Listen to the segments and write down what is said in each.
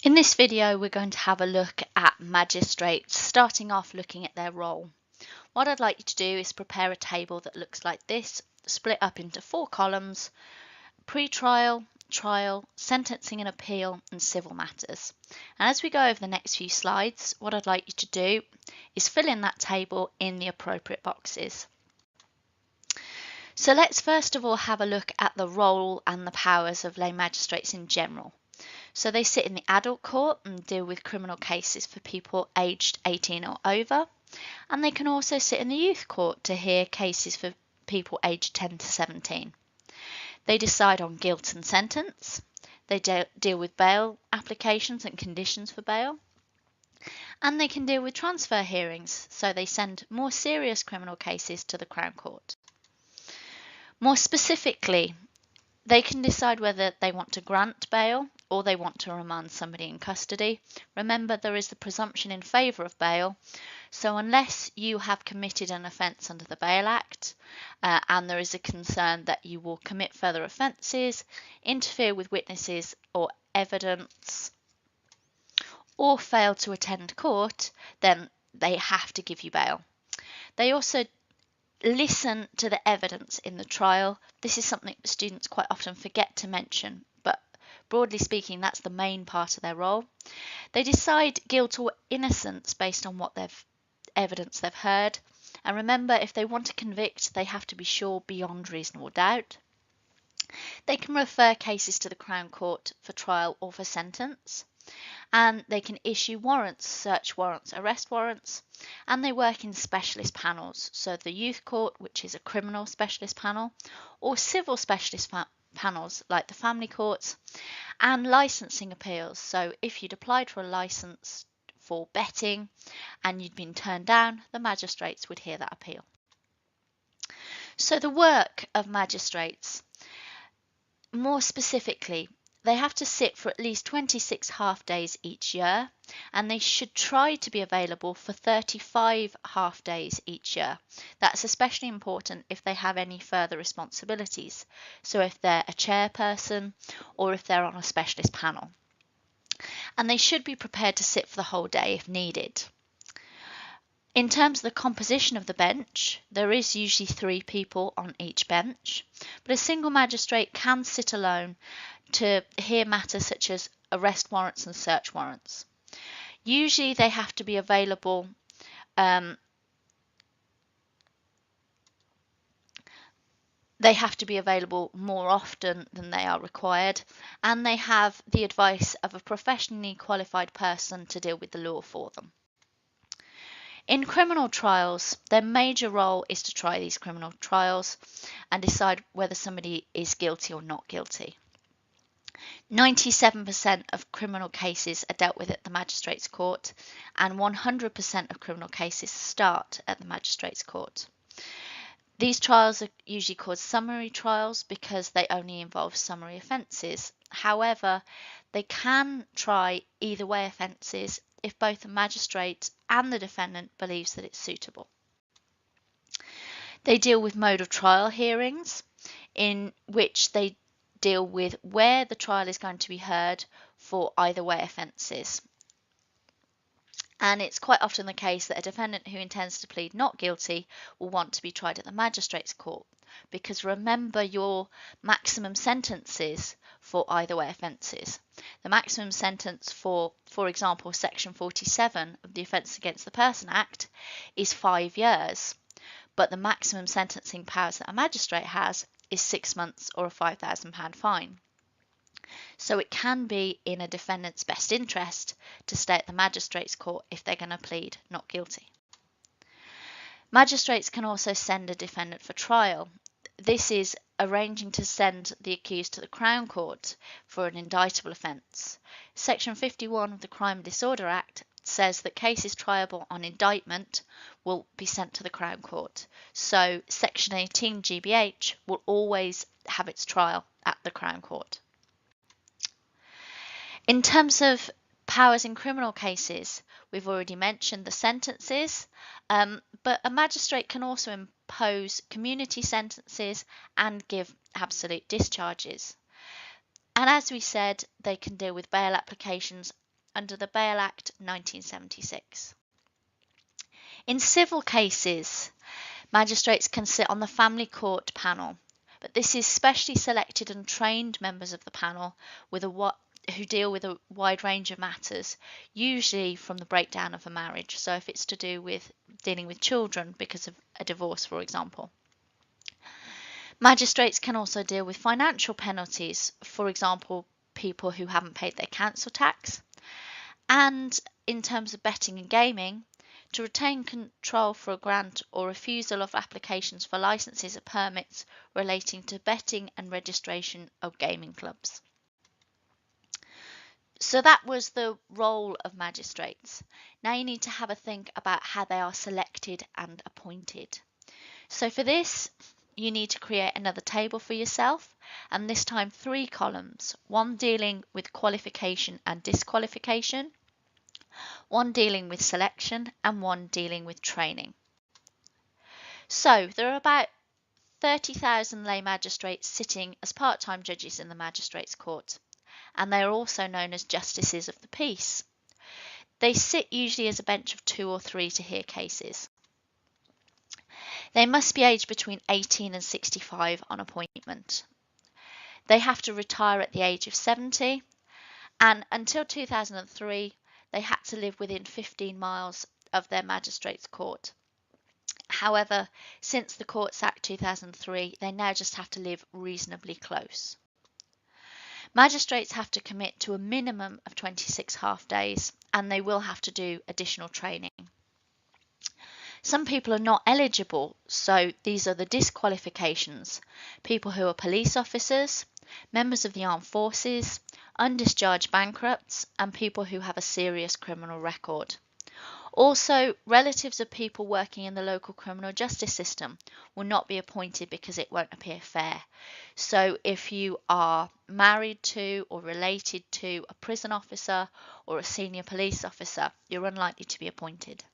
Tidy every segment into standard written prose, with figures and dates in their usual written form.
In this video, we're going to have a look at magistrates, starting off looking at their role. What I'd like you to do is prepare a table that looks like this, split up into 4 columns: pre-trial, trial, sentencing and appeal, and civil matters. And as we go over the next few slides, what I'd like you to do is fill in that table in the appropriate boxes. So let's first of all have a look at the role and the powers of lay magistrates in general. So they sit in the adult court and deal with criminal cases for people aged 18 or over, and they can also sit in the youth court to hear cases for people aged 10 to 17. They decide on guilt and sentence. They deal with bail applications and conditions for bail, and they can deal with transfer hearings, so they send more serious criminal cases to the Crown Court. More specifically, they can decide whether they want to grant bail or they want to remand somebody in custody. Remember, there is the presumption in favour of bail, so unless you have committed an offence under the Bail Act and there is a concern that you will commit further offences, interfere with witnesses or evidence, or fail to attend court, then they have to give you bail. They also listen to the evidence in the trial. This is something that students quite often forget to mention, but broadly speaking, that's the main part of their role. They decide guilt or innocence based on what evidence they've heard. And remember, if they want to convict, they have to be sure beyond reasonable doubt. They can refer cases to the Crown Court for trial or for sentence. And they can issue warrants, search warrants, arrest warrants, and they work in specialist panels. So the youth court, which is a criminal specialist panel, or civil specialist panels like the family courts, and licensing appeals. So if you'd applied for a license for betting and you'd been turned down, the magistrates would hear that appeal. So the work of magistrates, more specifically, they have to sit for at least 26 half days each year, and they should try to be available for 35 half days each year. That's especially important if they have any further responsibilities. So if they're a chairperson or if they're on a specialist panel. And they should be prepared to sit for the whole day if needed. In terms of the composition of the bench, there is usually 3 people on each bench, but a single magistrate can sit alone to hear matters such as arrest warrants and search warrants. Usually they have to be available more often than they are required, and they have the advice of a professionally qualified person to deal with the law for them. In criminal trials, their major role is to try these criminal trials and decide whether somebody is guilty or not guilty. 97% of criminal cases are dealt with at the magistrates' court, and 100% of criminal cases start at the magistrates' court. These trials are usually called summary trials because they only involve summary offences. However, they can try either way offences if both the magistrate and the defendant believes that it's suitable. They deal with mode of trial hearings, in which they deal with where the trial is going to be heard for either way offences. And it's quite often the case that a defendant who intends to plead not guilty will want to be tried at the magistrates' court, because remember your maximum sentences for either way offences. The maximum sentence for example, Section 47 of the Offence Against the Person Act is 5 years, but the maximum sentencing powers that a magistrate has is 6 months or a £5,000 fine. So it can be in a defendant's best interest to stay at the magistrates' court if they're going to plead not guilty. Magistrates can also send a defendant for trial. This is arranging to send the accused to the Crown Court for an indictable offence. Section 51 of the Crime and Disorder Act says that cases triable on indictment will be sent to the Crown Court. So Section 18 GBH will always have its trial at the Crown Court. In terms of powers in criminal cases, we've already mentioned the sentences, but a magistrate can also impose community sentences and give absolute discharges. And as we said, they can deal with bail applications under the Bail Act 1976. In civil cases, magistrates can sit on the family court panel, but this is specially selected and trained members of the panel who deal with a wide range of matters, usually from the breakdown of a marriage. So if it's to do with dealing with children because of a divorce, for example. Magistrates can also deal with financial penalties, for example, people who haven't paid their council tax. And in terms of betting and gaming, to retain control for a grant or refusal of applications for licenses or permits relating to betting and registration of gaming clubs. So that was the role of magistrates. Now you need to have a think about how they are selected and appointed. So for this, you need to create another table for yourself, and this time 3 columns, one dealing with qualification and disqualification, one dealing with selection, and one dealing with training. So there are about 30,000 lay magistrates sitting as part-time judges in the magistrates' court, and they are also known as justices of the peace. They sit usually as a bench of 2 or 3 to hear cases. They must be aged between 18 and 65 on appointment. They have to retire at the age of 70, and until 2003, they had to live within 15 miles of their magistrates' court. However, since the Courts Act 2003, they now just have to live reasonably close. Magistrates have to commit to a minimum of 26 half days, and they will have to do additional training. Some people are not eligible, so these are the disqualifications: people who are police officers, members of the armed forces, undischarged bankrupts, and people who have a serious criminal record. Also, relatives of people working in the local criminal justice system will not be appointed because it won't appear fair. So if you are married to or related to a prison officer or a senior police officer, you're unlikely to be appointed.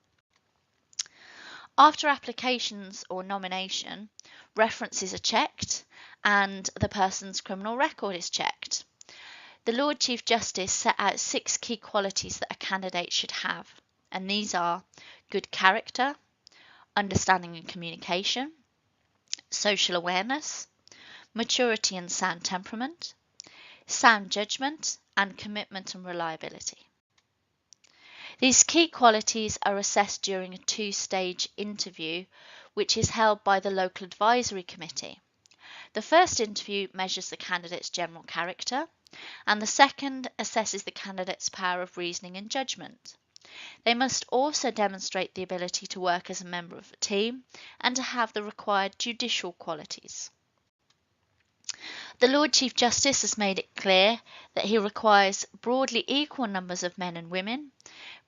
After applications or nomination, references are checked and the person's criminal record is checked. The Lord Chief Justice set out 6 key qualities that a candidate should have, and these are good character, understanding and communication, social awareness, maturity and sound temperament, sound judgment, and commitment and reliability. These key qualities are assessed during a 2-stage interview, which is held by the local advisory committee. The first interview measures the candidate's general character, and the second assesses the candidate's power of reasoning and judgment. They must also demonstrate the ability to work as a member of a team and to have the required judicial qualities. The Lord Chief Justice has made it clear that he requires broadly equal numbers of men and women,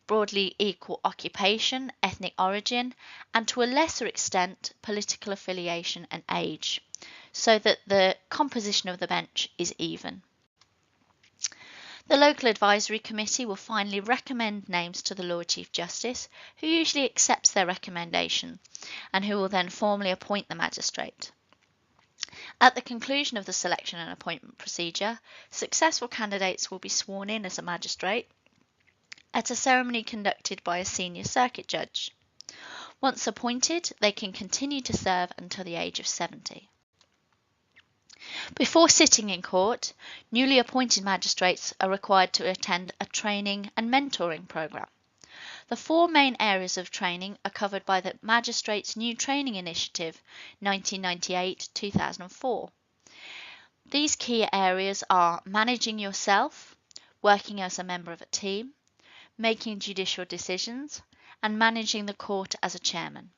broadly equal occupation, ethnic origin, and to a lesser extent political affiliation and age, so that the composition of the bench is even. The local advisory committee will finally recommend names to the Lord Chief Justice, who usually accepts their recommendation, and who will then formally appoint the magistrate. At the conclusion of the selection and appointment procedure, successful candidates will be sworn in as a magistrate at a ceremony conducted by a senior circuit judge. Once appointed, they can continue to serve until the age of 70. Before sitting in court, newly appointed magistrates are required to attend a training and mentoring programme. The 4 main areas of training are covered by the Magistrates' New Training Initiative 1998-2004. These key areas are managing yourself, working as a member of a team, making judicial decisions, and managing the court as a chairman.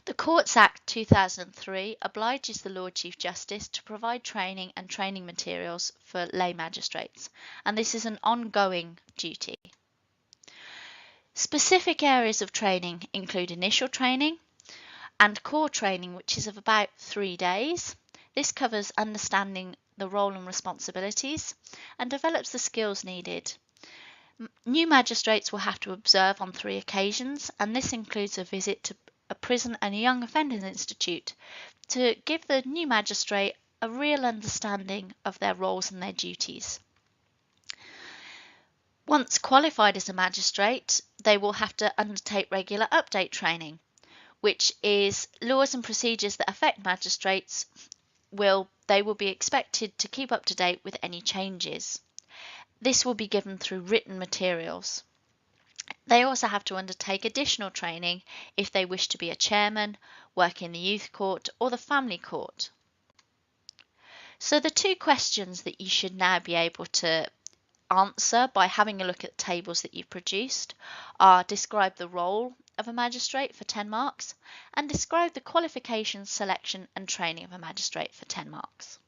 The Courts Act 2003 obliges the Lord Chief Justice to provide training and training materials for lay magistrates, and this is an ongoing duty. Specific areas of training include initial training and core training, which is of about 3 days. This covers understanding the role and responsibilities and develops the skills needed. New magistrates will have to observe on 3 occasions, and this includes a visit to a prison and a young offenders institute to give the new magistrate a real understanding of their roles and their duties. Once qualified as a magistrate, they will have to undertake regular update training, which is laws and procedures that affect magistrates. They will be expected to keep up to date with any changes. This will be given through written materials. They also have to undertake additional training if they wish to be a chairman, work in the youth court or the family court. So the two questions that you should now be able to answer by having a look at the tables that you've produced are: describe the role of a magistrate for 10 marks and describe the qualifications, selection and training of a magistrate for 10 marks.